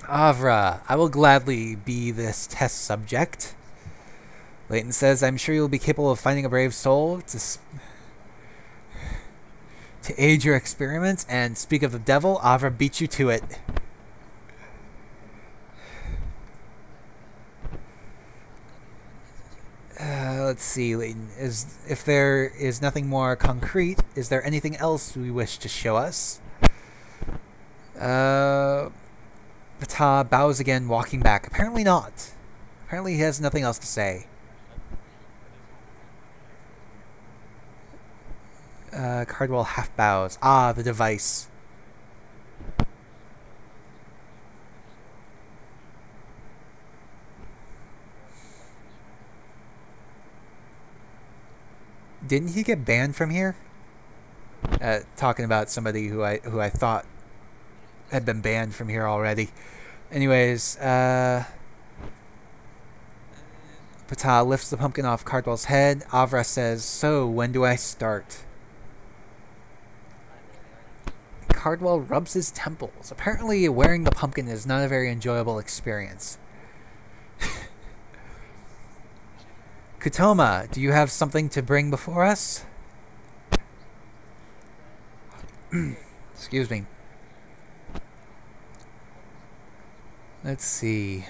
Avra, I will gladly be this test subject. Leighton says, I'm sure you'll be capable of finding a brave soul to aid your experiments, and speak of the devil, Avra beat you to it. Let's see, Leighton. If there is nothing more concrete, is there anything else we wish to show us? Ptah bows again, walking back. Apparently not. Apparently he has nothing else to say. Cardwell half bows. Ah, the device. Didn't he get banned from here? Talking about somebody who I thought had been banned from here already. Anyways, Ptah lifts the pumpkin off Cardwell's head. Avra says, so, when do I start? Cardwell rubs his temples. Apparently, wearing the pumpkin is not a very enjoyable experience. Kutoma, do you have something to bring before us? Excuse me. Let's see.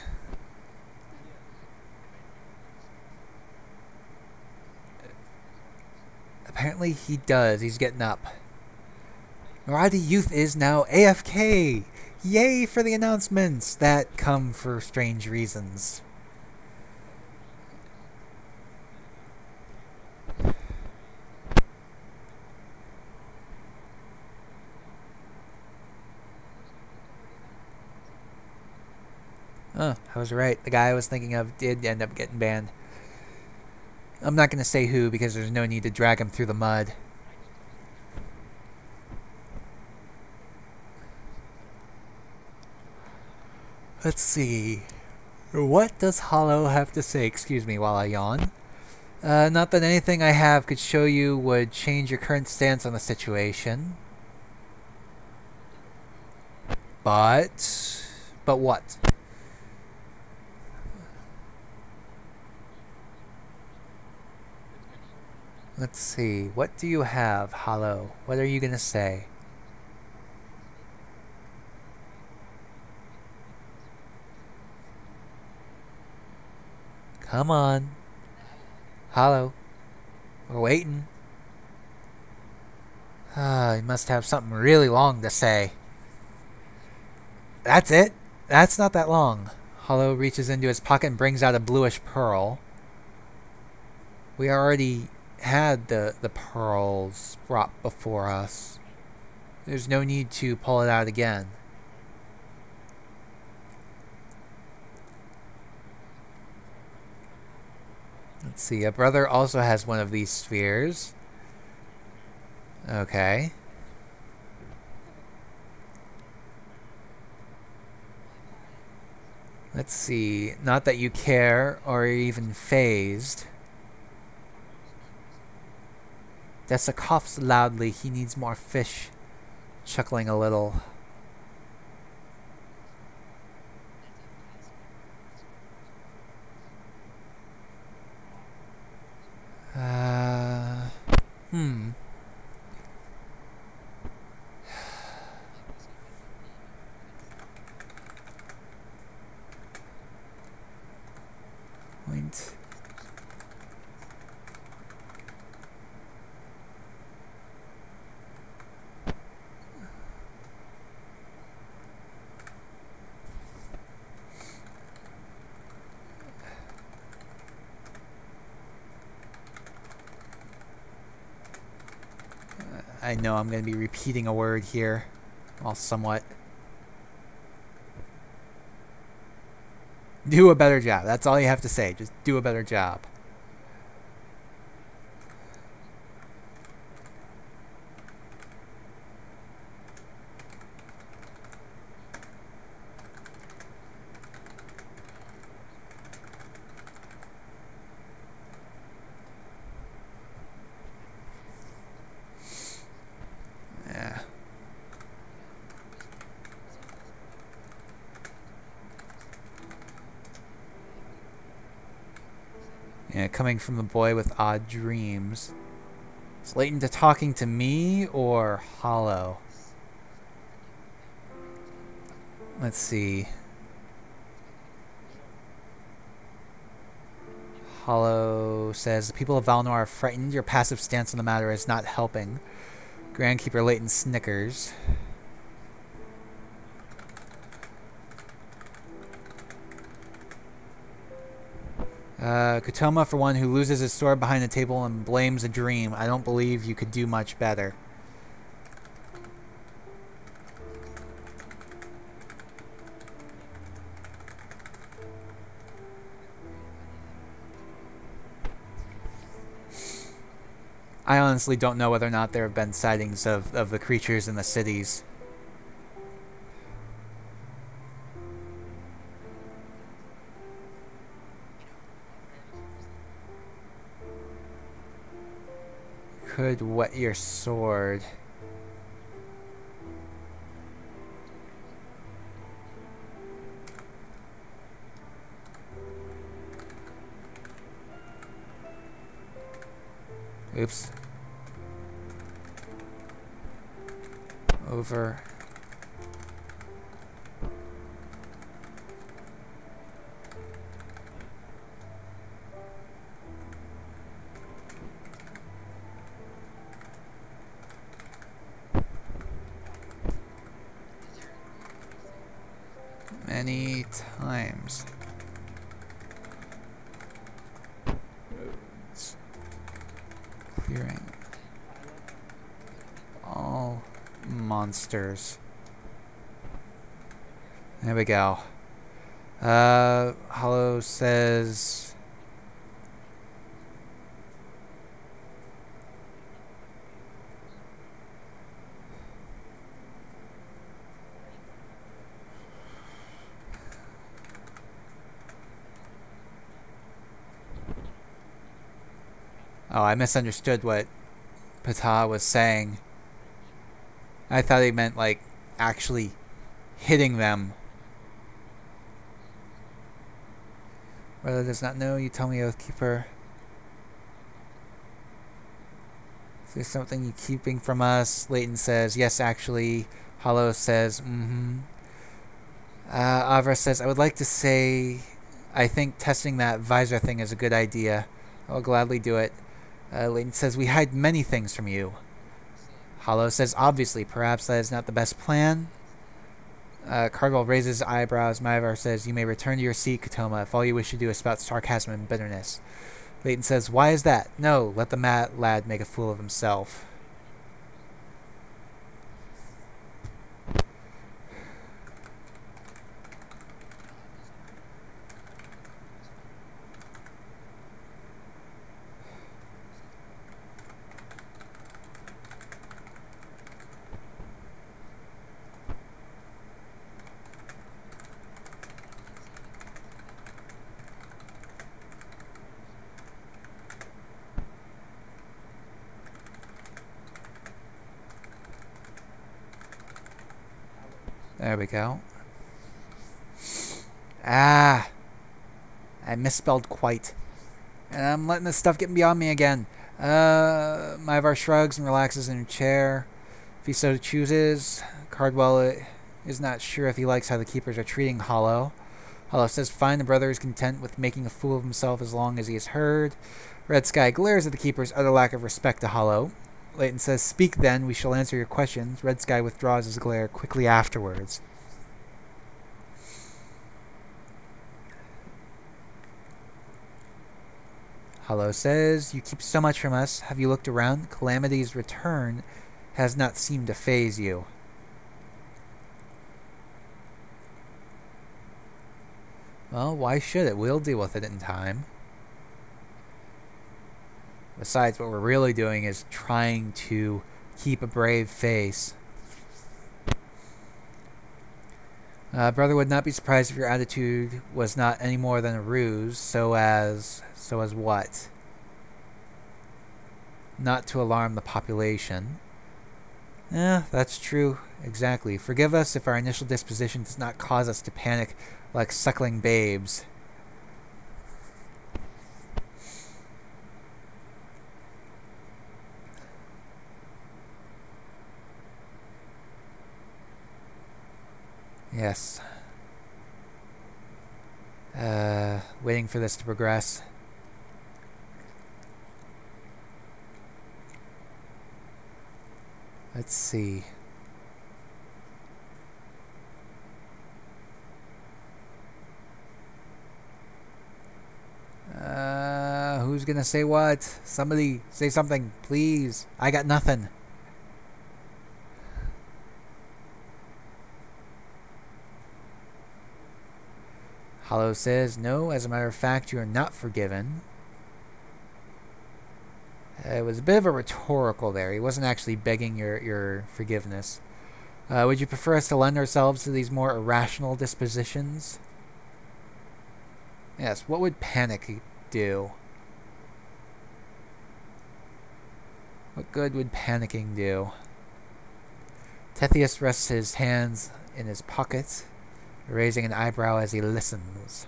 Apparently he does. He's getting up. Noradi Youth is now AFK! Yay for the announcements that come for strange reasons. Oh, I was right. The guy I was thinking of did end up getting banned. I'm not going to say who because there's no need to drag him through the mud. Let's see. What does Hallow have to say? Excuse me while I yawn. Not that anything I have could show you would change your current stance on the situation. But what? Let's see. What do you have, Hallow? What are you going to say? Come on. Hallow. We're waiting. He must have something really long to say. That's it? That's not that long. Hallow reaches into his pocket and brings out a bluish pearl. We already had the pearls brought before us. There's no need to pull it out again. Let's see, a brother also has one of these spheres. Okay. Let's see, not that you care or even phased. Dessa coughs loudly. He needs more fish. Chuckling a little. Point. I know I'm going to be repeating a word here. Well, somewhat. Do a better job. That's all you have to say. Just do a better job. Yeah, coming from the boy with odd dreams. Is Leighton talking to me or Hallow? Let's see. Hallow says, the people of Valnor are frightened. Your passive stance on the matter is not helping. Grandkeeper Leighton snickers. Kutoma, for one, who loses his sword behind the table and blames a dream. I don't believe you could do much better. I honestly don't know whether or not there have been sightings of the creatures in the cities. Could wet your sword. Oops. Over. Many times. Roads. Clearing all monsters. There we go. Hallow says... Oh, I misunderstood what Ptah was saying. I thought he meant, like, actually hitting them. Brother does not know. You tell me, Oathkeeper. Is there something you keeping from us? Leighton says, yes, actually. Hallow says, Avra says, I would like to say, I think testing that visor thing is a good idea. I'll gladly do it. Leighton says, we hide many things from you. Hallow says, obviously, perhaps that is not the best plan. Cardwell raises eyebrows. Mavar says, you may return to your seat, Kutoma, if all you wish to do is spout sarcasm and bitterness. Leighton says, why is that? No, let the lad make a fool of himself. There we go. Ah! I misspelled quite. And I'm letting this stuff get beyond me again. Mavar shrugs and relaxes in her chair. If he so chooses. Cardwell is not sure if he likes how the keepers are treating Hallow. Hallow says, fine, the brother is content with making a fool of himself as long as he is heard. Red Sky glares at the keeper's utter lack of respect to Hallow. Leighton says, speak then, we shall answer your questions. Red Sky withdraws his glare quickly afterwards. Hallow says, you keep so much from us. Have you looked around? Calamity's return has not seemed to faze you. Well, why should it? We'll deal with it in time. Besides, what we're really doing is trying to keep a brave face. Brother would not be surprised if your attitude was not any more than a ruse. So as what? Not to alarm the population. That's true. Exactly. Forgive us if our initial disposition does not cause us to panic like suckling babes. Yes. Waiting for this to progress. Let's see. Who's gonna say what? Somebody say something, please. I got nothing. Hallow says, no, as a matter of fact, you are not forgiven. It was a bit of a rhetorical there. He wasn't actually begging your forgiveness. Would you prefer us to lend ourselves to these more irrational dispositions? Yes, what would panic do? What good would panicking do? Tethius rests his hands in his pockets, raising an eyebrow as he listens.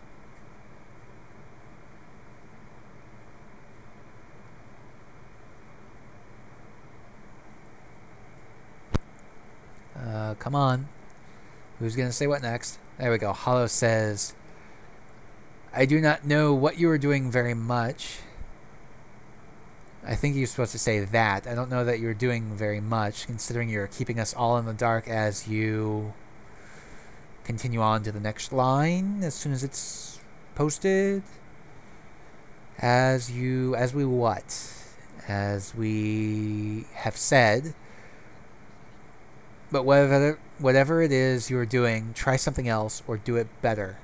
Come on. Who's gonna say what next? There we go. Hallow says, I do not know what you are doing very much. I think you're supposed to say that. I don't know that you're doing very much, considering you're keeping us all in the dark as you continue on to the next line as soon as it's posted. As we what? As we have said. But whatever it is you're doing, try something else or do it better.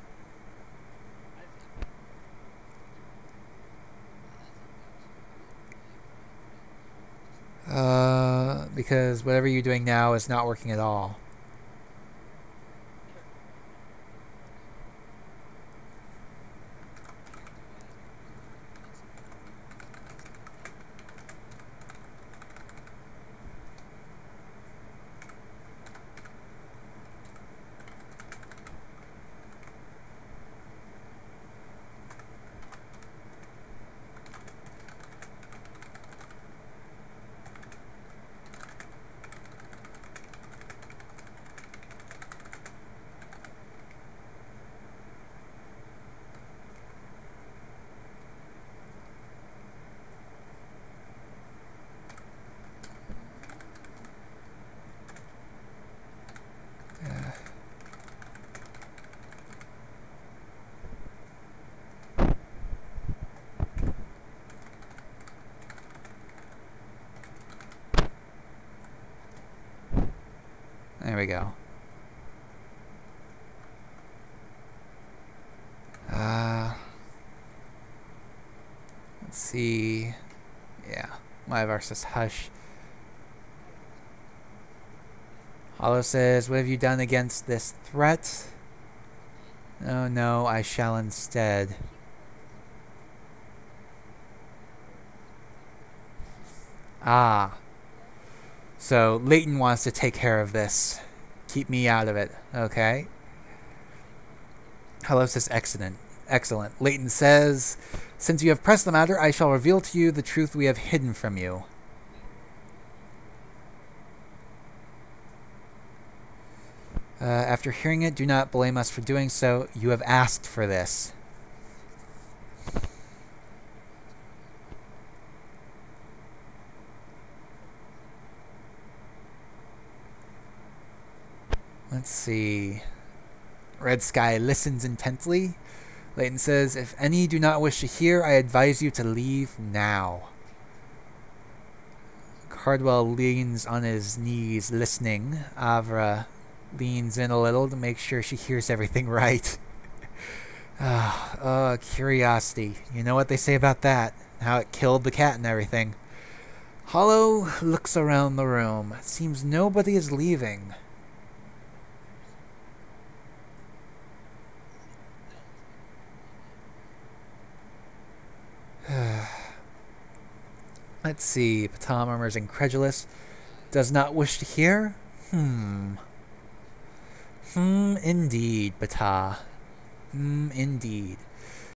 Because whatever you're doing now is not working at all. There we go. Let's see. Yeah, my versus Hush. Hallow says, what have you done against this threat? Oh no, I shall instead. Ah. So, Leighton wants to take care of this. Keep me out of it. Okay. Hallow says, excellent. Excellent. Leighton says, since you have pressed the matter, I shall reveal to you the truth we have hidden from you. After hearing it, do not blame us for doing so. You have asked for this. Let's see. Red Sky listens intently. Leighton says, if any do not wish to hear, I advise you to leave now. Cardwell leans on his knees, listening. Avra leans in a little to make sure she hears everything right. Curiosity. You know what they say about that? How it killed the cat and everything. Hallow looks around the room. It seems nobody is leaving. Let's see. Ptah murmurs incredulous. Does not wish to hear? Indeed, Ptah. Indeed.